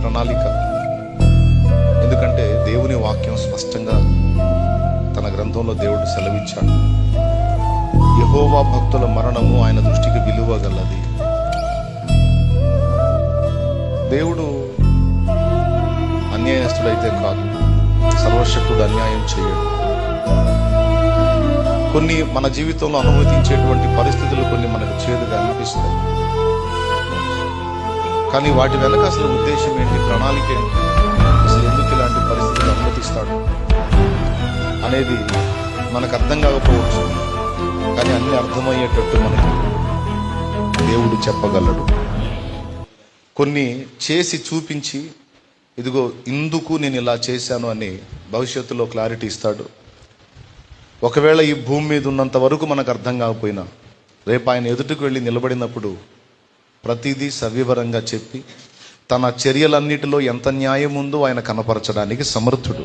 ప్రణాళిక. ఎందుకంటే దేవుని వాక్యం స్పష్టంగా తన గ్రంథంలో దేవుడు సెలవిచ్చాడు. యెహోవా భక్తుల మరణము ఆయన దృష్టికి విలువ గలది. దేవుడు అన్యాయస్తుడైతే కాదు, సర్వశక్తుడు అన్యాయం చేయడు. కొన్ని మన జీవితంలో అనుమతించేటువంటి పరిస్థితులు కొన్ని మనకు చేదుగా అనిపిస్తాయి. కానీ వాటి వెనక అసలు ఉద్దేశం ఏంటి, ప్రణాళిక ఏంటి, అసలు ఎందుకు ఇలాంటి పరిస్థితులు అనుమతిస్తాడు అనేది మనకు అర్థం కాకపోవచ్చు. కానీ అన్ని అర్థమయ్యేటట్టు మనకి దేవుడు చెప్పగలడు. కొన్ని చేసి చూపించి, ఇదిగో ఇందుకు నేను ఇలా చేశాను అని భవిష్యత్తులో క్లారిటీ ఇస్తాడు. ఒకవేళ ఈ భూమి మీద ఉన్నంత వరకు మనకు అర్థం కాకపోయినా, రేపు ఆయన ఎదుటికి వెళ్ళి నిలబడినప్పుడు ప్రతిదీ సవివరంగా చెప్పి తన చర్యలన్నిటిలో ఎంత న్యాయం ఉందో ఆయన కనపరచడానికి సమర్థుడు.